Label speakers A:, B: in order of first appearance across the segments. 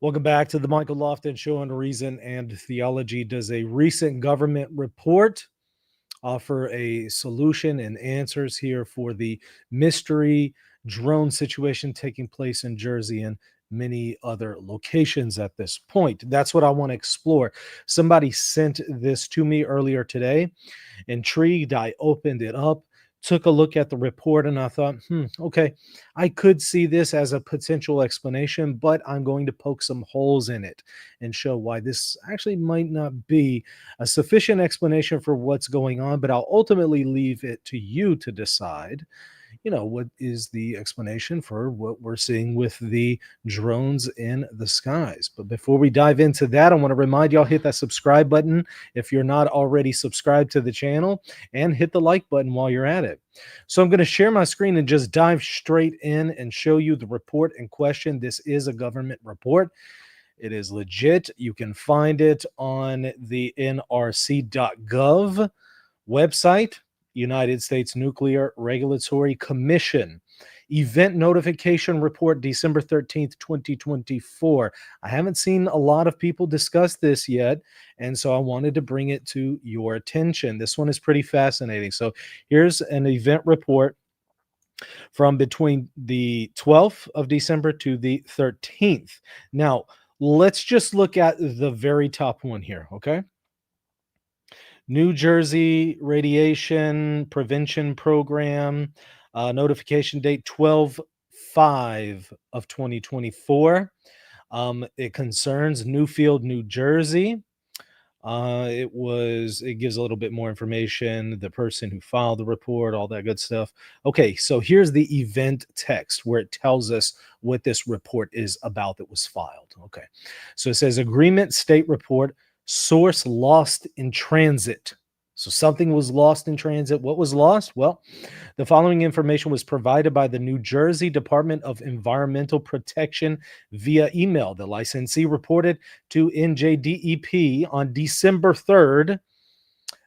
A: Welcome back to the Michael Lofton Show on Reason and Theology. Does a recent government report offer a solution and answers here for the mystery drone situation taking place in Jersey and many other locations at this point? That's what I want to explore. Somebody sent this to me earlier today. Intrigued, I opened it up, took a look at the report, and I thought, okay, I could see this as a potential explanation, but I'm going to poke some holes in it and show why this actually might not be a sufficient explanation for what's going on, but I'll ultimately leave it to you to decide, what is the explanation for what we're seeing with the drones in the skies. But before we dive into that, I want to remind y'all, hit that subscribe button if you're not already subscribed to the channel, and hit the like button while you're at it. So I'm going to share my screen and just dive straight in and show you the report in question. This is a government report. It is legit. You can find it on the NRC.gov website. United States Nuclear Regulatory Commission. Event notification report, December 13th, 2024. I haven't seen a lot of people discuss this yet, and so I wanted to bring it to your attention. This one is pretty fascinating. So here's an event report from between the 12th of December to the 13th. Now, let's just look at the very top one here, okay? New Jersey Radiation Prevention Program, notification date 12/5 of 2024. It concerns Newfield, New Jersey. It gives a little bit more information, the person who filed the report, all that good stuff. Okay, so here's the event text where it tells us what this report is about that was filed. Okay, so it says agreement state report, source lost in transit. So something was lost in transit. What was lost? Well, the following information was provided by the New Jersey Department of Environmental Protection via email. The licensee reported to NJDEP on December 3rd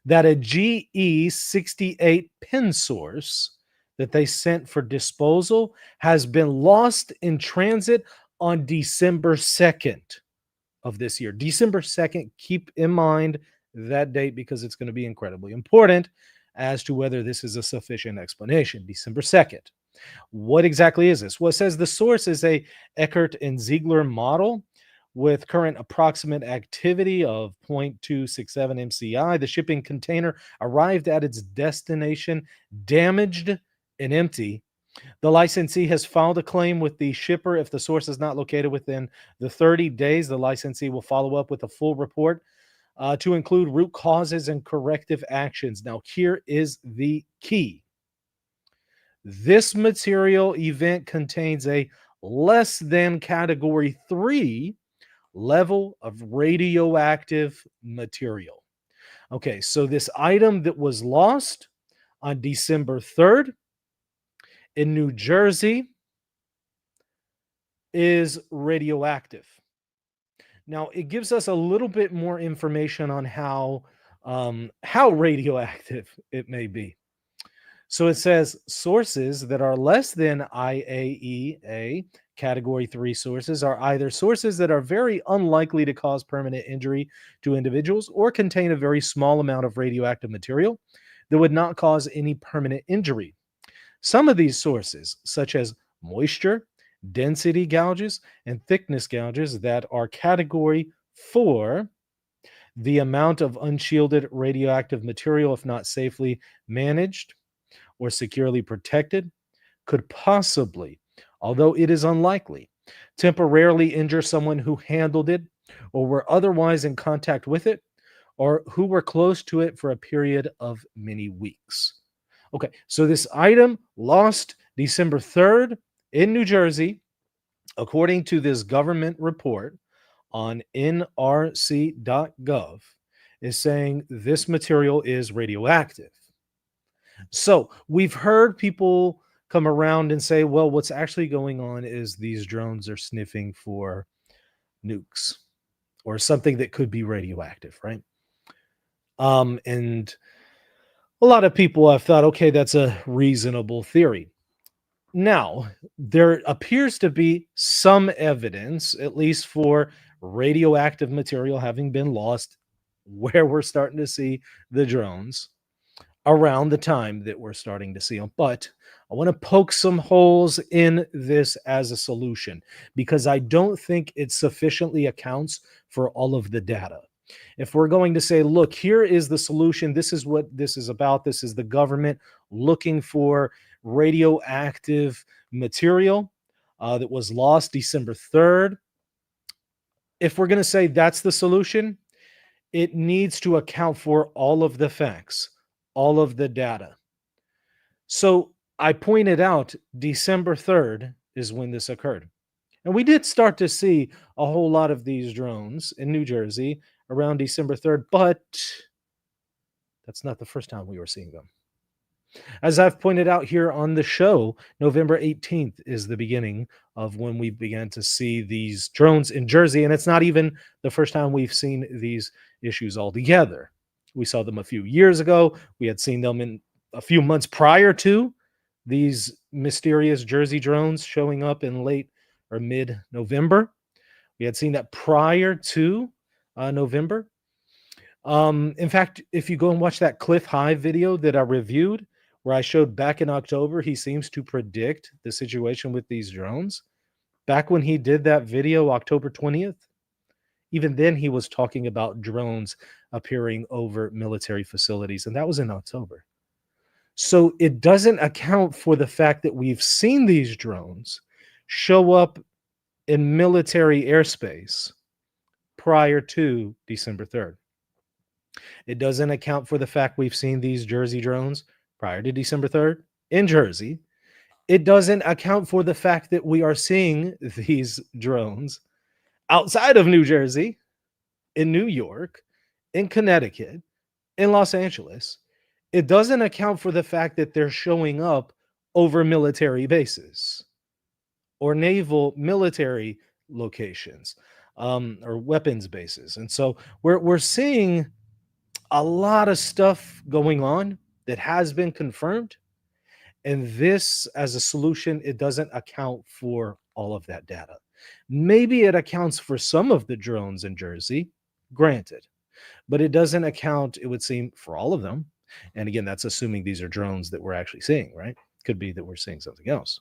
A: that a GE68 pin source that they sent for disposal has been lost in transit on December 2nd. Of this year. December 2nd, keep in mind that date because it's going to be incredibly important as to whether this is a sufficient explanation. December 2nd. What exactly is this? Well, it says the source is a Eckert and Ziegler model with current approximate activity of 0.267 MCI. The shipping container arrived at its destination damaged and empty. The licensee has filed a claim with the shipper. If the source is not located within the 30 days, the licensee will follow up with a full report to include root causes and corrective actions. Now, here is the key. This material event contains a less than category 3 level of radioactive material. Okay, so this item that was lost on December 3rd in New Jersey is radioactive. Now, it gives us a little bit more information on how radioactive it may be. So it says sources that are less than IAEA category 3 sources are either sources that are very unlikely to cause permanent injury to individuals or contain a very small amount of radioactive material that would not cause any permanent injury. Some of these sources, such as moisture, density gouges, and thickness gouges that are category 4, the amount of unshielded radioactive material, if not safely managed or securely protected, could possibly, although it is unlikely, temporarily injure someone who handled it or were otherwise in contact with it or who were close to it for a period of many weeks. Okay, so this item lost December 3rd in New Jersey, according to this government report on nrc.gov, is saying this material is radioactive. So we've heard people come around and say, well, what's actually going on is these drones are sniffing for nukes or something that could be radioactive, right? And a lot of people have thought, okay, that's a reasonable theory. Now, there appears to be some evidence, at least for radioactive material having been lost where we're starting to see the drones around the time that we're starting to see them. But I want to poke some holes in this as a solution because I don't think it sufficiently accounts for all of the data. If we're going to say, look, here is the solution, this is what this is about, this is the government looking for radioactive material that was lost December 3rd. If we're going to say that's the solution, it needs to account for all of the facts, all of the data. So I pointed out December 3rd is when this occurred. And we did start to see a whole lot of these drones in New Jersey around December 3rd, but that's not the first time we were seeing them. As I've pointed out here on the show, November 18th is the beginning of when we began to see these drones in Jersey. And it's not even the first time we've seen these issues altogether. We saw them a few years ago. We had seen them in a few months prior to these mysterious Jersey drones showing up in late or mid November. We had seen that prior to November. In fact, if you go and watch that Cliff High video that I reviewed, where I showed back in October, he seems to predict the situation with these drones. Back when he did that video, October 20th, even then he was talking about drones appearing over military facilities, and that was in October. So it doesn't account for the fact that we've seen these drones show up in military airspace prior to December 3rd. It doesn't account for the fact we've seen these Jersey drones prior to December 3rd in Jersey. It doesn't account for the fact that we are seeing these drones outside of New Jersey, in New York, in Connecticut, in Los Angeles. It doesn't account for the fact that they're showing up over military bases or naval military locations or weapons bases. And so we're seeing a lot of stuff going on that has been confirmed. And this, as a solution, it doesn't account for all of that data. Maybe it accounts for some of the drones in Jersey, granted, but it doesn't account, it would seem, for all of them. And again, that's assuming these are drones that we're actually seeing, right? Could be that we're seeing something else.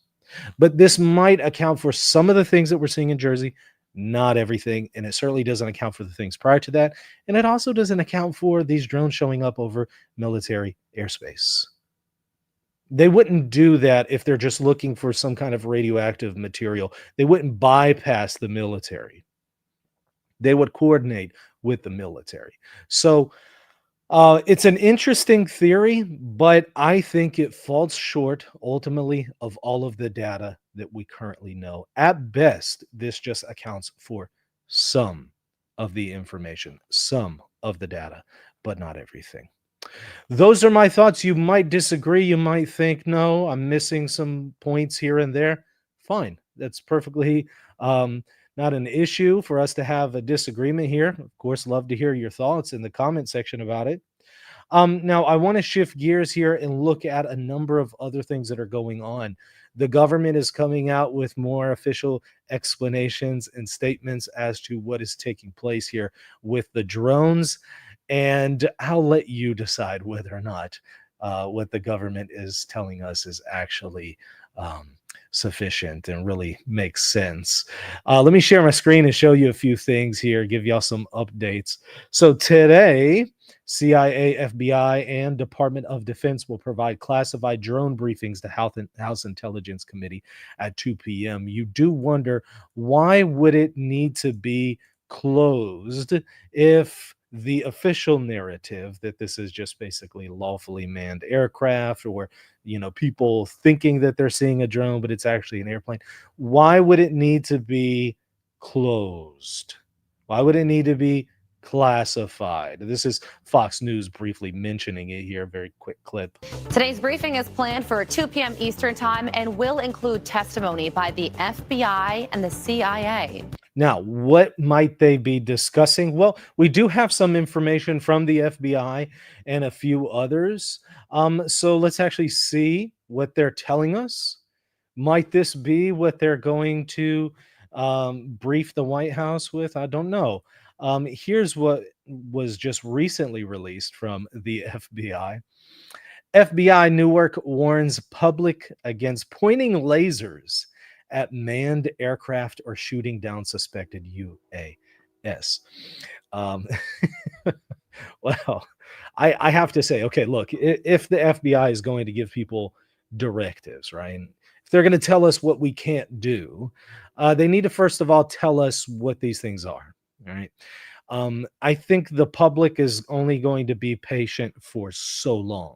A: But this might account for some of the things that we're seeing in Jersey, not everything. And it certainly doesn't account for the things prior to that. And it also doesn't account for these drones showing up over military airspace. They wouldn't do that if they're just looking for some kind of radioactive material. They wouldn't bypass the military. They would coordinate with the military. So it's an interesting theory, but I think it falls short ultimately of all of the data that we currently know. At best, this just accounts for some of the information, some of the data, but not everything. Those are my thoughts. You might disagree. You might think, no, I'm missing some points here and there. Fine. That's perfectly not an issue for us to have a disagreement here. Of course, love to hear your thoughts in the comment section about it. Now, I want to shift gears here and look at a number of other things that are going on. The government is coming out with more official explanations and statements as to what is taking place here with the drones. And I'll let you decide whether or not what the government is telling us is actually sufficient and really makes sense. Let me share my screen and show you a few things here, give y'all some updates. So today, CIA, FBI, and Department of Defense will provide classified drone briefings to House Intelligence Committee at 2 p.m. You do wonder, why would it need to be closed if the official narrative that this is just basically lawfully manned aircraft, or people thinking that they're seeing a drone but it's actually an airplane? Why would it need to be closed? Why would it need to be classified? This is Fox News briefly mentioning it here. Very quick clip.
B: Today's briefing is planned for 2 p.m. Eastern time and will include testimony by the FBI and the CIA.
A: Now, what might they be discussing? Well, we do have some information from the FBI and a few others. So let's actually see what they're telling us. Might this be what they're going to brief the White House with? I don't know. Here's what was just recently released from the FBI. FBI Newark warns public against pointing lasers at manned aircraft or shooting down suspected UAS. Um, well, I have to say, okay, look, if the FBI is going to give people directives, right? If they're going to tell us what we can't do, they need to first of all tell us what these things are, right? I think the public is only going to be patient for so long.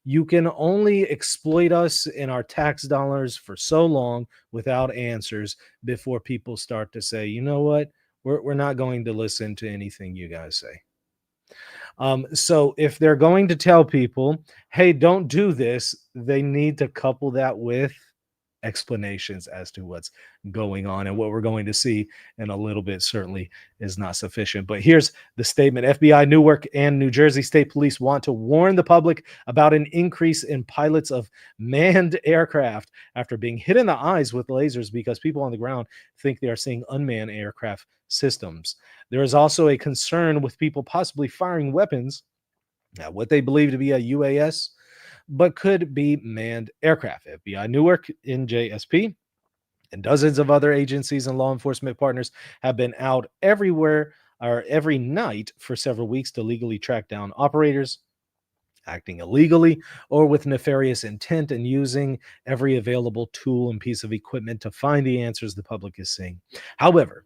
A: You can only exploit us in our tax dollars for so long without answers before people start to say, you know what, we're not going to listen to anything you guys say. So if they're going to tell people, hey, don't do this, they need to couple that with explanations as to what's going on. And what we're going to see in a little bit certainly is not sufficient. But here's the statement. FBI Newark and New Jersey State Police want to warn the public about an increase in pilots of manned aircraft after being hit in the eyes with lasers because people on the ground think they are seeing unmanned aircraft systems. There is also a concern with people possibly firing weapons at what they believe to be a UAS, but could be manned aircraft. FBI Newark, NJSP, and dozens of other agencies and law enforcement partners have been out everywhere or every night for several weeks to legally track down operators acting illegally or with nefarious intent and using every available tool and piece of equipment to find the answers the public is seeing. However,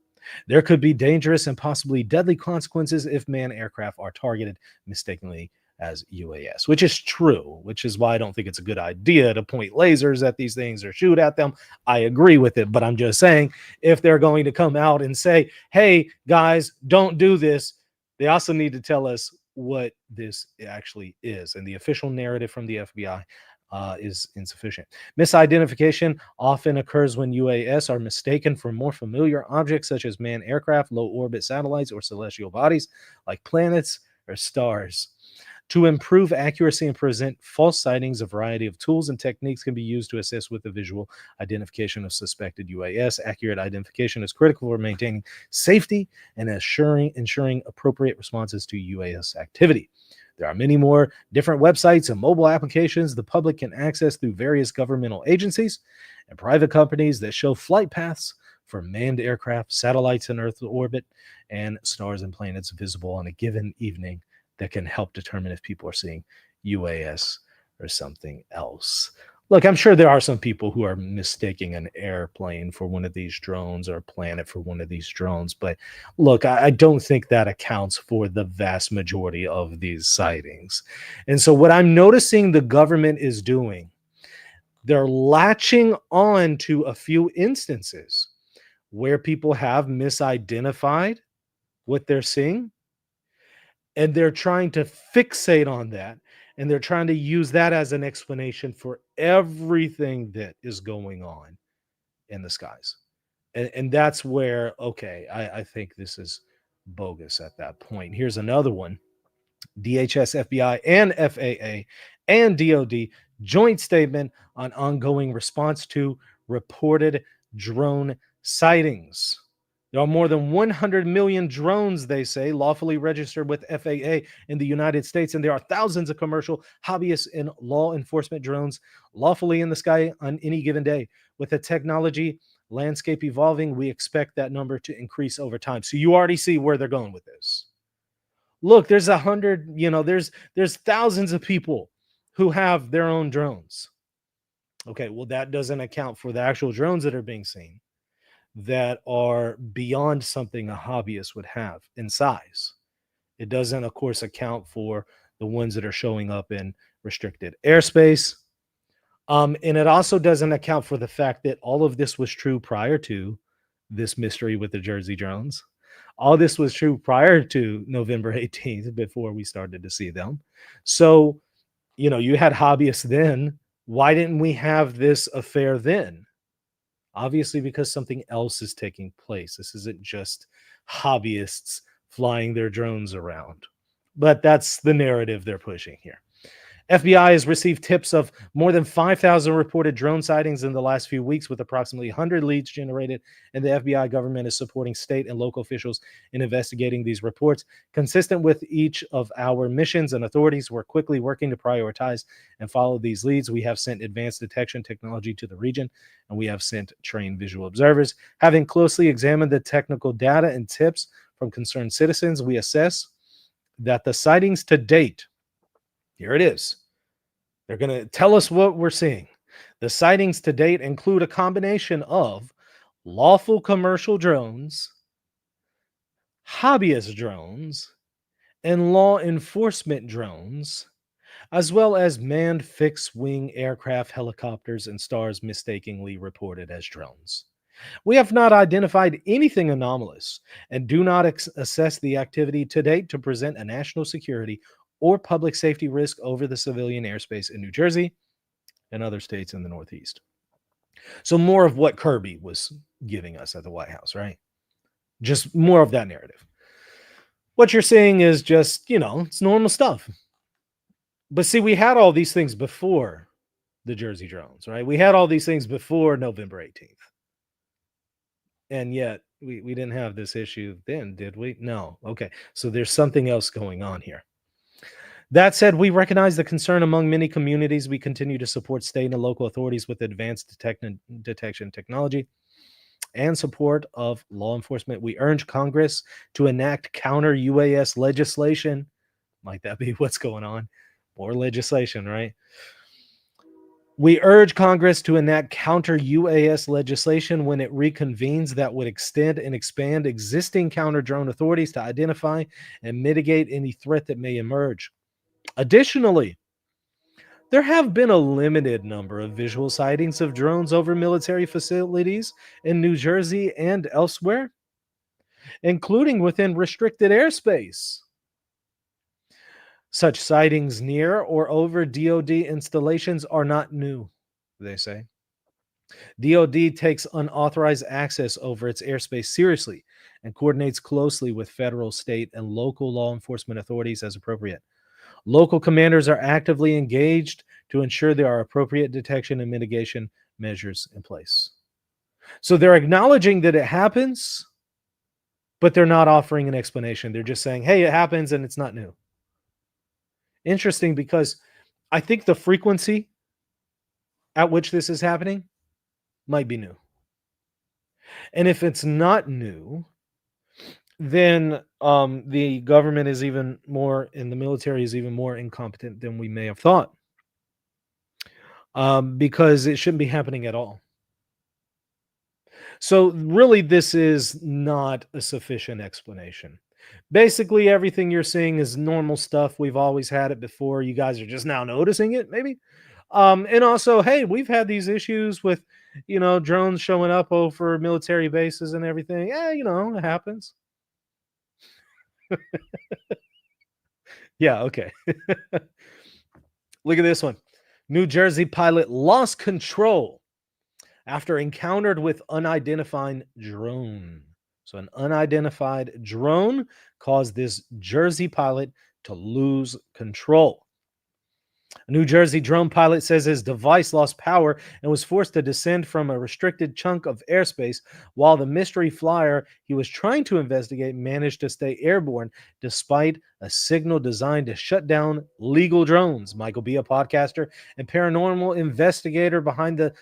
A: there could be dangerous and possibly deadly consequences if manned aircraft are targeted mistakenly as UAS, which is true, which is why I don't think it's a good idea to point lasers at these things or shoot at them. I agree with it, but I'm just saying if they're going to come out and say, hey, guys, don't do this, they also need to tell us what this actually is. And the official narrative from the FBI is insufficient. Misidentification often occurs when UAS are mistaken for more familiar objects such as manned aircraft, low orbit satellites, or celestial bodies like planets or stars. To improve accuracy and present false sightings, a variety of tools and techniques can be used to assist with the visual identification of suspected UAS. Accurate identification is critical for maintaining safety and ensuring appropriate responses to UAS activity. There are many more different websites and mobile applications the public can access through various governmental agencies and private companies that show flight paths for manned aircraft, satellites in Earth orbit, and stars and planets visible on a given evening that can help determine if people are seeing UAS or something else. Look, I'm sure there are some people who are mistaking an airplane for one of these drones or a planet for one of these drones. But look, I don't think that accounts for the vast majority of these sightings. And so what I'm noticing the government is doing, they're latching on to a few instances where people have misidentified what they're seeing, and they're trying to fixate on that, and they're trying to use that as an explanation for everything that is going on in the skies. And that's where, okay, I think this is bogus at that point. Here's another one. DHS, FBI, and FAA and DOD joint statement on ongoing response to reported drone sightings. There are more than 100 million drones, they say, lawfully registered with FAA in the United States, and there are thousands of commercial, hobbyists, and law enforcement drones lawfully in the sky on any given day. With the technology landscape evolving, we expect that number to increase over time. So you already see where they're going with this. Look, there's there's thousands of people who have their own drones. Okay, well, that doesn't account for the actual drones that are being seen that are beyond something a hobbyist would have in size. It doesn't, of course, account for the ones that are showing up in restricted airspace. And it also doesn't account for the fact that all of this was true prior to this mystery with the Jersey drones. All this was true prior to November 18th, before we started to see them. So, you had hobbyists then. Why didn't we have this affair then? Obviously, because something else is taking place. This isn't just hobbyists flying their drones around. But that's the narrative they're pushing here. FBI has received tips of more than 5,000 reported drone sightings in the last few weeks, with approximately 100 leads generated, and the FBI government is supporting state and local officials in investigating these reports. Consistent with each of our missions and authorities, we're quickly working to prioritize and follow these leads. We have sent advanced detection technology to the region, and we have sent trained visual observers. Having closely examined the technical data and tips from concerned citizens, we assess that the sightings to date, here it is. They're going to tell us what we're seeing. The sightings to date include a combination of lawful commercial drones, hobbyist drones, and law enforcement drones, as well as manned fixed-wing aircraft, helicopters, and stars mistakenly reported as drones. We have not identified anything anomalous and do not assess the activity to date to present a national security or public safety risk over the civilian airspace in New Jersey and other states in the Northeast. So more of what Kirby was giving us at the White House, right? Just more of that narrative. What you're seeing is just, it's normal stuff. But see, we had all these things before the Jersey drones, right? We had all these things before November 18th. And yet we didn't have this issue then, did we? No. Okay. So there's something else going on here. That said, we recognize the concern among many communities. We continue to support state and local authorities with advanced detection technology and support of law enforcement. We urge Congress to enact counter UAS legislation. Might that be what's going on? More legislation, right? We urge Congress to enact counter UAS legislation when it reconvenes that would extend and expand existing counter drone authorities to identify and mitigate any threat that may emerge. Additionally, there have been a limited number of visual sightings of drones over military facilities in New Jersey and elsewhere, including within restricted airspace. Such sightings near or over DoD installations are not new, they say. DoD takes unauthorized access over its airspace seriously and coordinates closely with federal, state, and local law enforcement authorities as appropriate. Local commanders are actively engaged to ensure there are appropriate detection and mitigation measures in place. So they're acknowledging that it happens, but they're not offering an explanation. They're just saying, hey, it happens and it's not new. Interesting, because I think the frequency at which this is happening might be new. And if it's not new, then the government is even more, and the military is even more incompetent than we may have thought, because it shouldn't be happening at all. So really, this is not a sufficient explanation. Basically, everything you're seeing is normal stuff. We've always had it before. You guys are just now noticing it, maybe. And also, hey, we've had these issues with, drones showing up over military bases and everything. Yeah, it happens. Yeah, okay. Look at this one. New Jersey pilot lost control after encountered with unidentified drone. So an unidentified drone caused this Jersey pilot to lose control. A New Jersey drone pilot says his device lost power and was forced to descend from a restricted chunk of airspace, while the mystery flyer he was trying to investigate managed to stay airborne despite a signal designed to shut down legal drones. Michael B., a podcaster and paranormal investigator behind the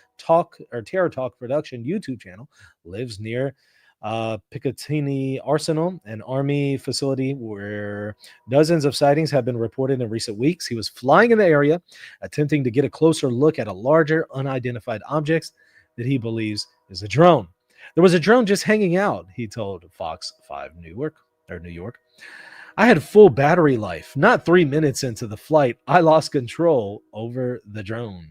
A: Terror Talk production YouTube channel, lives near Picatinny Arsenal, an Army facility where dozens of sightings have been reported in recent weeks. He was flying in the area, attempting to get a closer look at a larger, unidentified object that he believes is a drone. There was a drone just hanging out, he told Fox 5 New York. I had full battery life. Not 3 minutes into the flight, I lost control over the drone.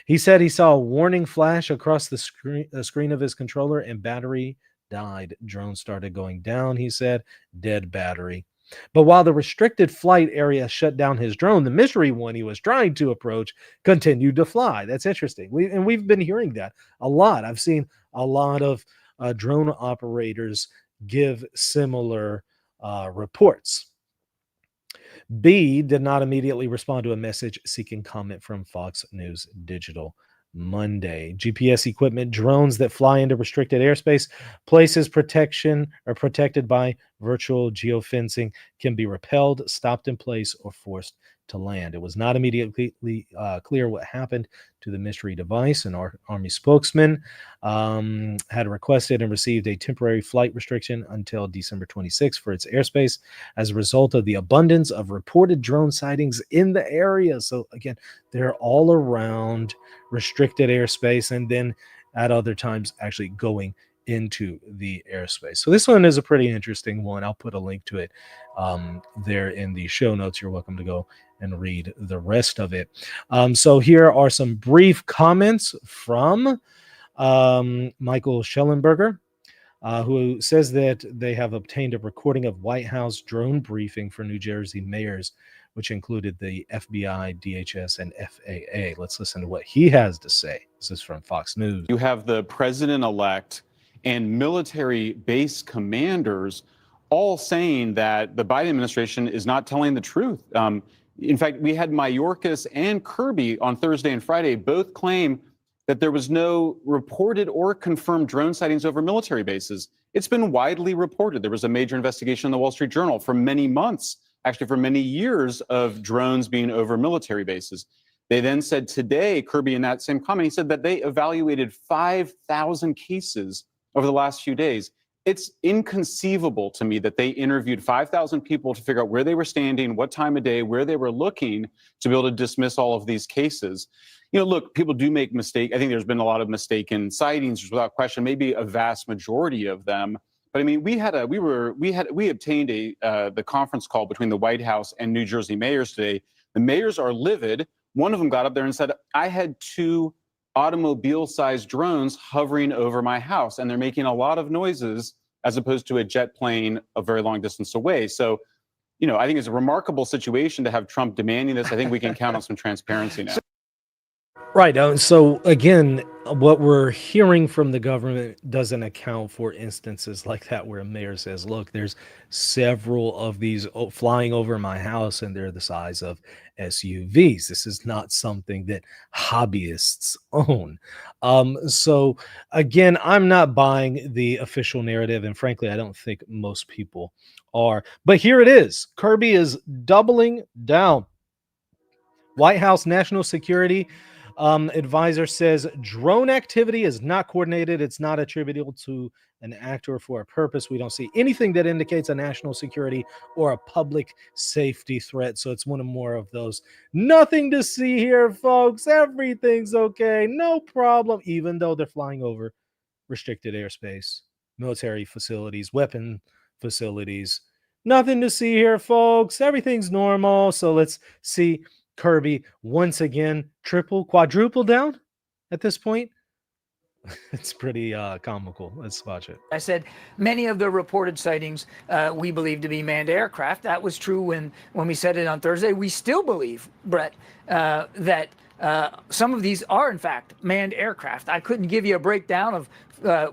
A: He said he saw a warning flash across the screen of his controller and battery died. Drone started going down, he said. Dead battery. But while the restricted flight area shut down his drone, the mystery one he was trying to approach continued to fly. That's interesting. We've been hearing that a lot. I've seen a lot of drone operators give similar reports. B, did not immediately respond to a message seeking comment from Fox News Digital Monday. GPS equipment, drones that fly into restricted airspace, places protection or protected by virtual geofencing can be repelled, stopped in place, or forced to land. It was not immediately clear what happened to the mystery device. An Army spokesman had requested and received a temporary flight restriction until December 26 for its airspace as a result of the abundance of reported drone sightings in the area. So again, they're all around restricted airspace and then at other times actually going into the airspace. So this one is a pretty interesting one. I'll put a link to it there in the show notes. You're welcome to go and read the rest of it. So here are some brief comments from Michael Schellenberger, who says that they have obtained a recording of White House drone briefing for New Jersey mayors, which included the FBI, DHS, and FAA. Let's listen to what he has to say. This is from Fox News.
C: You have the president-elect and military base commanders all saying that the Biden administration is not telling the truth. In fact, we had Mayorkas and Kirby on Thursday and Friday both claim that there was no reported or confirmed drone sightings over military bases. It's been widely reported. There was a major investigation in the Wall Street Journal for many months, actually for many years, of drones being over military bases. They then said today, Kirby in that same comment, he said that they evaluated 5,000 cases over the last few days. It's inconceivable to me that they interviewed 5,000 people to figure out where they were standing, what time of day, where they were looking to be able to dismiss all of these cases. You know, look, people do make mistakes. I think there's been a lot of mistaken sightings, without question, maybe a vast majority of them. But I mean, we obtained the conference call between the White House and New Jersey mayors today. The mayors are livid. One of them got up there and said, I had 2 automobile-sized drones hovering over my house, and they're making a lot of noises as opposed to a jet plane a very long distance away. So, you know, I think it's a remarkable situation to have Trump demanding this. I think we can count on some transparency now.
A: Right. So again, what we're hearing from the government doesn't account for instances like that where a mayor says, look, there's several of these flying over my house and they're the size of SUVs. This is not something that hobbyists own. So again, I'm not buying the official narrative. And frankly, I don't think most people are. But here it is. Kirby is doubling down. White House National Security advisor says drone activity is not coordinated. It's not attributable to an act or for a purpose. We don't see anything that indicates a national security or a public safety threat. So it's one of more of those. Nothing to see here, folks. Everything's okay. No problem. Even though they're flying over restricted airspace, military facilities, weapon facilities. Nothing to see here, folks. Everything's normal. So let's see Kirby once again quadruple down at this point. It's pretty comical. Let's watch it.
D: I said many of the reported sightings we believe to be manned aircraft. That was true when we said it on Thursday. We still believe, Brett, that some of these are in fact manned aircraft. I couldn't give you a breakdown of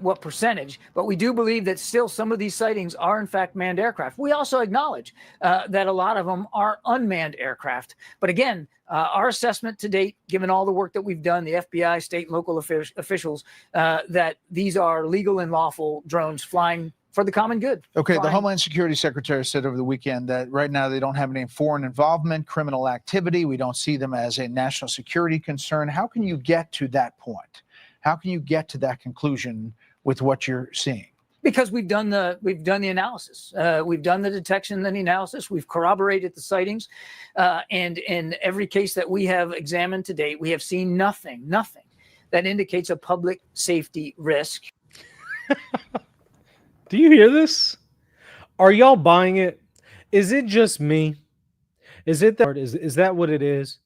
D: what percentage, but we do believe that still some of these sightings are in fact manned aircraft. We also acknowledge that a lot of them are unmanned aircraft. But again, our assessment to date, given all the work that we've done, the FBI, state and local officials, that these are legal and lawful drones flying for the common good.
E: Okay, the Homeland Security Secretary said over the weekend that right now they don't have any foreign involvement, criminal activity. We don't see them as a national security concern. How can you get to that point? How can you get to that conclusion with what you're seeing?
D: Because we've done the analysis. We've done the detection and the analysis. We've corroborated the sightings. And in every case that we have examined to date, we have seen nothing that indicates a public safety risk.
A: Do you hear this? Are y'all buying it? Is it just me? Is that what it is?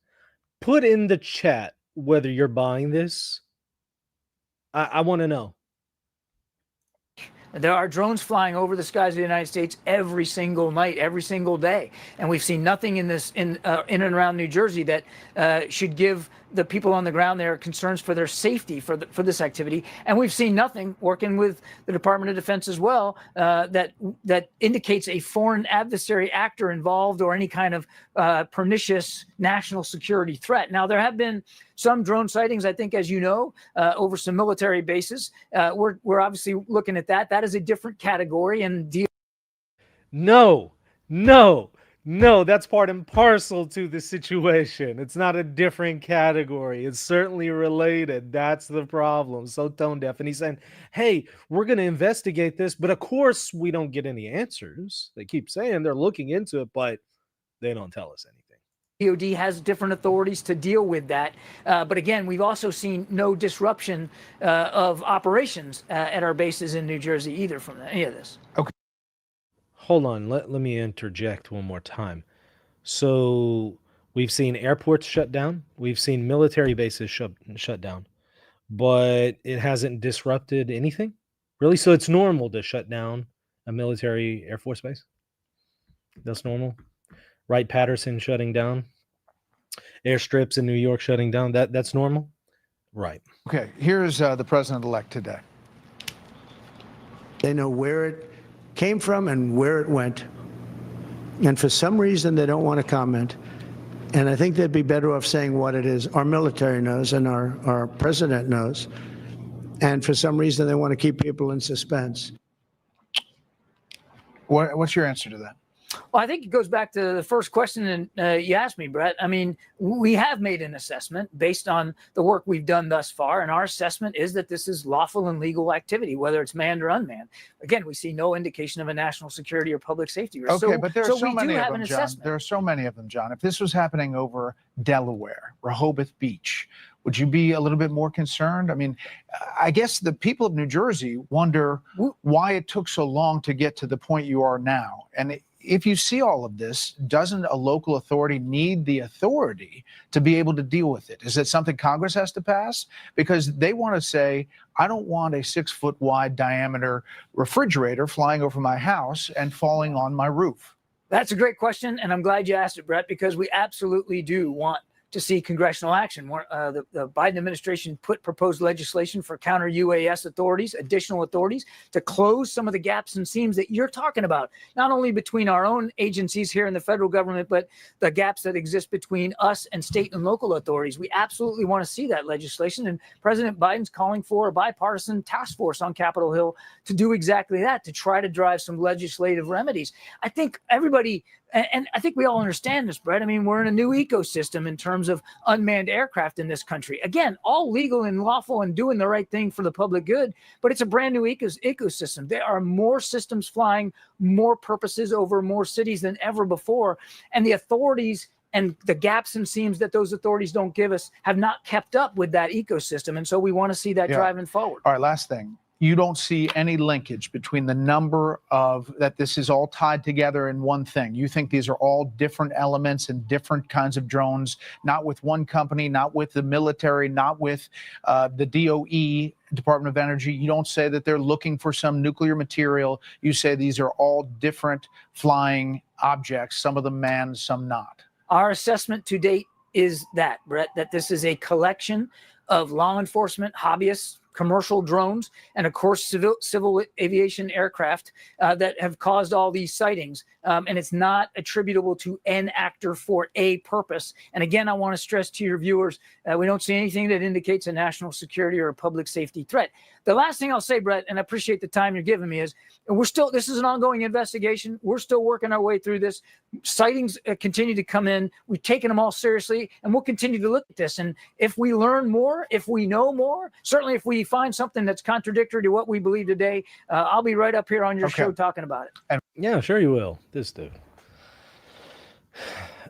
A: Put in the chat whether you're buying this. I want to know.
D: There are drones flying over the skies of the United States every single night, every single day, and we've seen nothing in and around New Jersey that should give the people on the ground there concerns for their safety for this activity, and we've seen nothing working with the Department of Defense as well that indicates a foreign adversary actor involved or any kind of pernicious national security threat. Now, there have been some drone sightings, I think, as you know, over some military bases. We're obviously looking at that. That is a different category and deal.
A: No, no, no, that's part and parcel to the situation. It's not a different category. It's certainly related. That's the problem. So tone deaf. And he's saying, hey, we're going to investigate this. But of course, we don't get any answers. They keep saying they're looking into it, but they don't tell us anything.
D: DOD has different authorities to deal with that. But again, we've also seen no disruption of operations at our bases in New Jersey either from any of this.
E: Okay.
A: Hold on, let me interject one more time. So we've seen airports shut down, we've seen military bases shut down, but it hasn't disrupted anything? Really? So it's normal to shut down a military Air Force base? That's normal? Wright-Patterson shutting down, airstrips in New York shutting down, that's normal? Right.
E: Okay, here's the president-elect today.
F: They know where it came from and where it went. And for some reason, they don't want to comment. And I think they'd be better off saying what it is. Our military knows and our president knows. And for some reason, they want to keep people in suspense.
E: What's your answer to that?
D: Well, I think it goes back to the first question you asked me, Brett. I mean, we have made an assessment based on the work we've done thus far, and our assessment is that this is lawful and legal activity, whether it's manned or unmanned. Again, we see no indication of a national security or public safety risk.
E: Okay, but there are so
D: we
E: many
D: do
E: of
D: have
E: them,
D: an
E: John.
D: assessment.
E: There are so many of them, John. If this was happening over Delaware, Rehoboth Beach, would you be a little bit more concerned? I mean, I guess the people of New Jersey wonder why it took so long to get to the point you are now. And if you see all of this, doesn't a local authority need the authority to be able to deal with it? Is it something Congress has to pass? Because they want to say, I don't want a 6-foot wide diameter refrigerator flying over my house and falling on my roof.
D: That's a great question, and I'm glad you asked it, Brett, because we absolutely do want to see congressional action. The Biden administration proposed legislation for counter UAS authorities, additional authorities, to close some of the gaps and seams that you're talking about, not only between our own agencies here in the federal government, but the gaps that exist between us and state and local authorities. We absolutely want to see that legislation, and President Biden's calling for a bipartisan task force on Capitol Hill to do exactly that, to try to drive some legislative remedies. I think everybody, and I think we all understand this, Brett. I mean, we're in a new ecosystem in terms of unmanned aircraft in this country. Again, all legal and lawful and doing the right thing for the public good, but it's a brand new ecosystem. There are more systems flying, more purposes over more cities than ever before. And the authorities and the gaps and seams that those authorities don't give us have not kept up with that ecosystem. And so we want to see that driving forward.
E: All right, last thing. You don't see any linkage between the number of that this is all tied together in one thing. You think these are all different elements and different kinds of drones, not with one company, not with the military, not with the DOE, Department of Energy. You don't say that they're looking for some nuclear material. You say these are all different flying objects, some of them manned, some not.
D: Our assessment to date is that, Brett, that this is a collection of law enforcement, hobbyists, commercial drones, and of course civil aviation aircraft that have caused all these sightings. And it's not attributable to an actor for a purpose. And again, I want to stress to your viewers, we don't see anything that indicates a national security or a public safety threat. The last thing I'll say, Brett, and I appreciate the time you're giving me, is this is an ongoing investigation. We're still working our way through this. Sightings continue to come in. We've taken them all seriously, and we'll continue to look at this. And if we learn more, if we know more, certainly if we find something that's contradictory to what we believe today, I'll be right up here on your show talking about it.
A: Yeah, sure you will. This dude.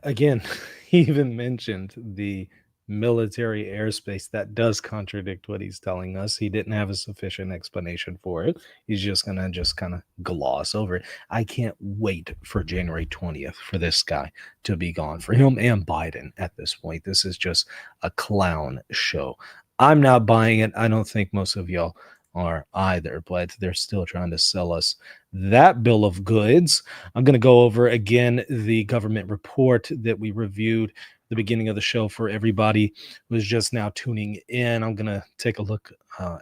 A: Again, he even mentioned the military airspace. That does contradict what he's telling us. He didn't have a sufficient explanation for it. He's just going to kind of gloss over it. I can't wait for January 20th for this guy to be gone, for him and Biden at this point. This is just a clown show. I'm not buying it. I don't think most of y'all are either, but they're still trying to sell us that bill of goods. I'm going to go over again the government report that we reviewed at the beginning of the show for everybody who's just now tuning in. I'm going to take a look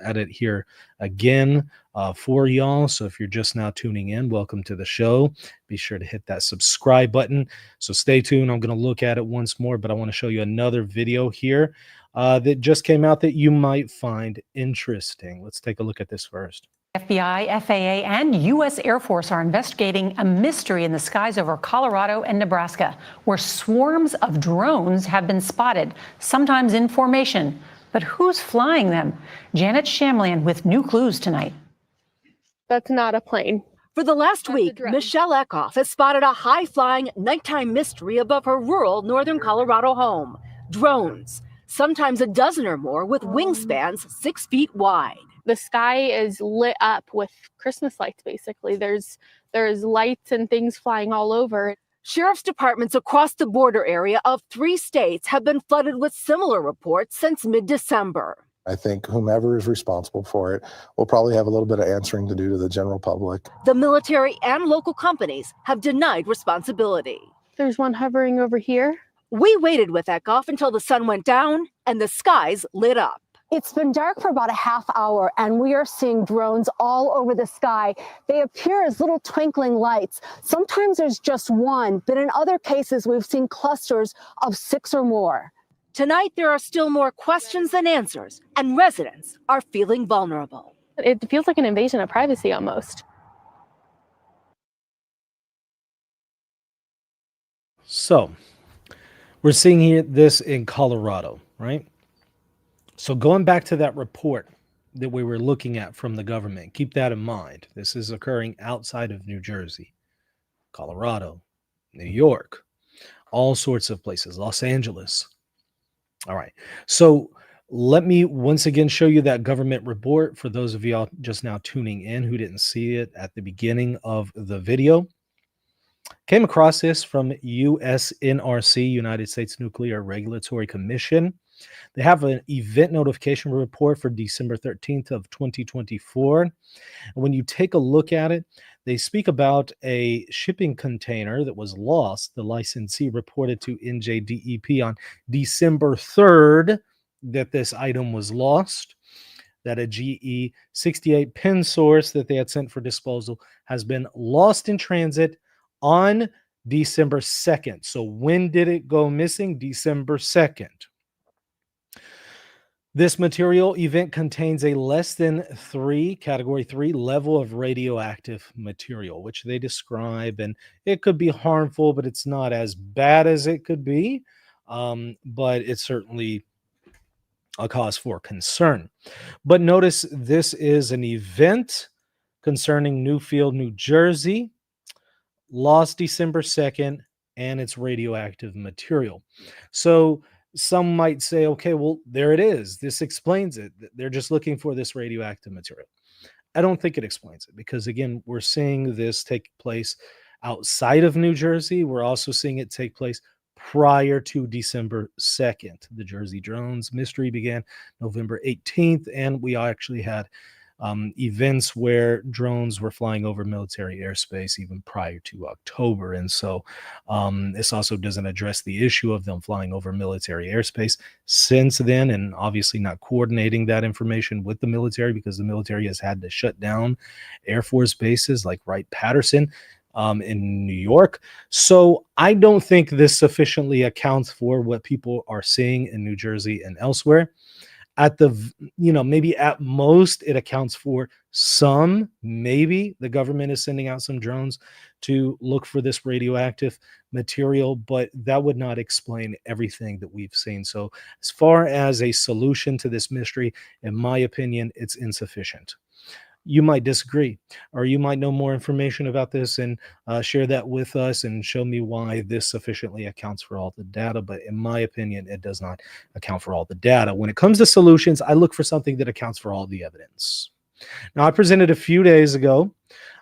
A: at it here again for y'all. So if you're just now tuning in, welcome to the show. Be sure to hit that subscribe button. So stay tuned. I'm going to look at it once more, but I want to show you another video here that just came out that you might find interesting. Let's take a look at this first.
G: FBI, FAA, and U.S. Air Force are investigating a mystery in the skies over Colorado and Nebraska, where swarms of drones have been spotted, sometimes in formation. But who's flying them? Janet Shamlian with new clues tonight.
H: That's not a plane.
I: For the last
H: That's a
I: week,
H: drone.
I: Michelle Eckhoff has spotted a high-flying nighttime mystery above her rural northern Colorado home. Drones, sometimes a dozen or more with wingspans 6 feet wide.
H: The sky is lit up with Christmas lights, basically. There's lights and things flying all over.
I: Sheriff's departments across the border area of 3 states have been flooded with similar reports since mid-December.
J: I think whomever is responsible for it will probably have a little bit of answering to do to the general public.
I: The military and local companies have denied responsibility.
H: There's one hovering over here.
I: We waited with Eckhoff until the sun went down and the skies lit up.
K: It's been dark for about a half hour, and we are seeing drones all over the sky. They appear as little twinkling lights. Sometimes there's just one, but in other cases, we've seen clusters of 6 or more.
I: Tonight, there are still more questions than answers, and residents are feeling vulnerable.
H: It feels like an invasion of privacy almost.
A: So we're seeing here this in Colorado, right? So going back to that report that we were looking at from the government, keep that in mind. This is occurring outside of New Jersey, Colorado, New York, all sorts of places, Los Angeles. All right. So let me once again show you that government report for those of y'all just now tuning in who didn't see it at the beginning of the video. Came across this from U.S.NRC, United States Nuclear Regulatory Commission. They have an event notification report for December 13th of 2024. And when you take a look at it, they speak about a shipping container that was lost. The licensee reported to NJDEP on December 3rd that this item was lost, that a GE 68 pin source that they had sent for disposal has been lost in transit on December 2nd. So when did it go missing? December 2nd. This material event contains a less than 3, category 3 level of radioactive material, which they describe, and it could be harmful, but it's not as bad as it could be. But it's certainly a cause for concern. But notice this is an event concerning Newfield, New Jersey, lost December 2nd, and it's radioactive material. So some might say, okay, well, there it is. This explains it. They're just looking for this radioactive material. I don't think it explains it because, again, we're seeing this take place outside of New Jersey. We're also seeing it take place prior to December 2nd. The Jersey drones mystery began November 18th, and we actually had events where drones were flying over military airspace even prior to October. And so this also doesn't address the issue of them flying over military airspace since then, and obviously not coordinating that information with the military because the military has had to shut down Air Force bases like Wright-Patterson in New York. So I don't think this sufficiently accounts for what people are seeing in New Jersey and elsewhere. At the, maybe at most it accounts for some, maybe the government is sending out some drones to look for this radioactive material, but that would not explain everything that we've seen. So as far as a solution to this mystery, in my opinion, it's insufficient. You might disagree, or you might know more information about this and share that with us and show me why this sufficiently accounts for all the data. But in my opinion, it does not account for all the data. When it comes to solutions, I look for something that accounts for all the evidence. Now, I presented a few days ago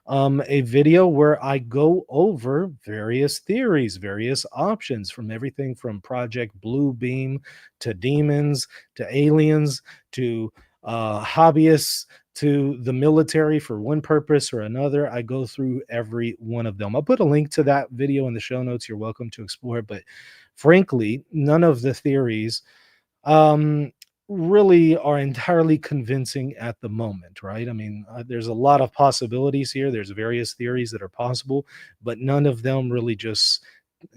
A: a video where I go over various theories, various options, from everything from Project Blue Beam to demons to aliens to hobbyists to the military for one purpose or another. I go through every one of them. I'll put a link to that video in the show notes. You're welcome to explore it. But frankly, none of the theories really are entirely convincing at the moment, right? I mean, there's a lot of possibilities here. There's various theories that are possible, but none of them really just,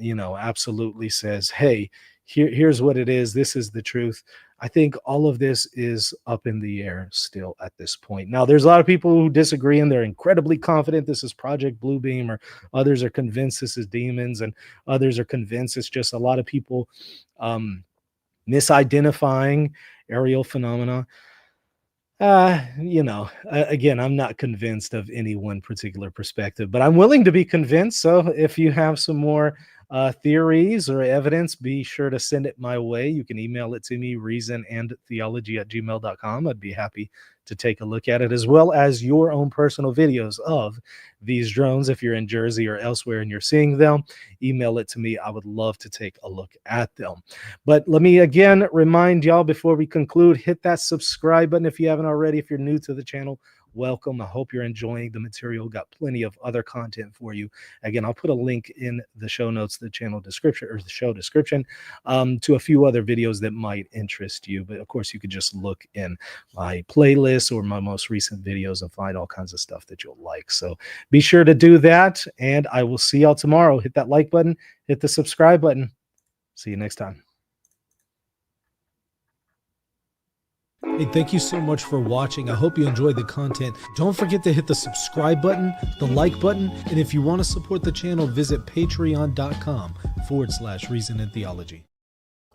A: absolutely says, hey, here's what it is. This is the truth. I think all of this is up in the air still at this point. Now, there's a lot of people who disagree and they're incredibly confident this is Project Bluebeam, or others are convinced this is demons, and others are convinced it's just a lot of people misidentifying aerial phenomena. Again, I'm not convinced of any one particular perspective, but I'm willing to be convinced. So if you have some more theories or evidence, be sure to send it my way. You can email it to me, reasonandtheology@gmail.com. I'd be happy to take a look at it, as well as your own personal videos of these drones. If you're in Jersey or elsewhere and you're seeing them, email it to me. I would love to take a look at them. But let me again remind y'all before we conclude, hit that subscribe button if you haven't already. If you're new to the channel, welcome. I hope you're enjoying the material. Got plenty of other content for you. Again, I'll put a link in the show notes, the channel description, or the show description, to a few other videos that might interest you. But of course, you could just look in my playlist or my most recent videos and find all kinds of stuff that you'll like. So be sure to do that, and I will see y'all tomorrow. Hit that like button, hit the subscribe button. See you next time. Hey, thank you so much for watching. I hope you enjoyed the content. Don't forget to hit the subscribe button, the like button, and if you want to support the channel, visit patreon.com/Reason and Theology.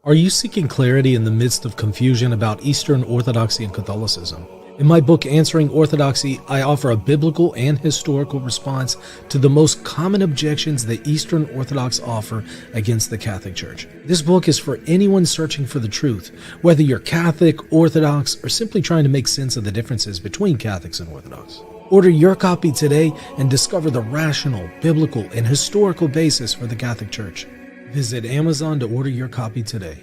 A: Are you seeking clarity in the midst of confusion about Eastern Orthodoxy and Catholicism? In my book, Answering Orthodoxy, I offer a biblical and historical response to the most common objections the Eastern Orthodox offer against the Catholic Church. This book is for anyone searching for the truth, whether you're Catholic, Orthodox, or simply trying to make sense of the differences between Catholics and Orthodox. Order your copy today and discover the rational, biblical, and historical basis for the Catholic Church. Visit Amazon to order your copy today.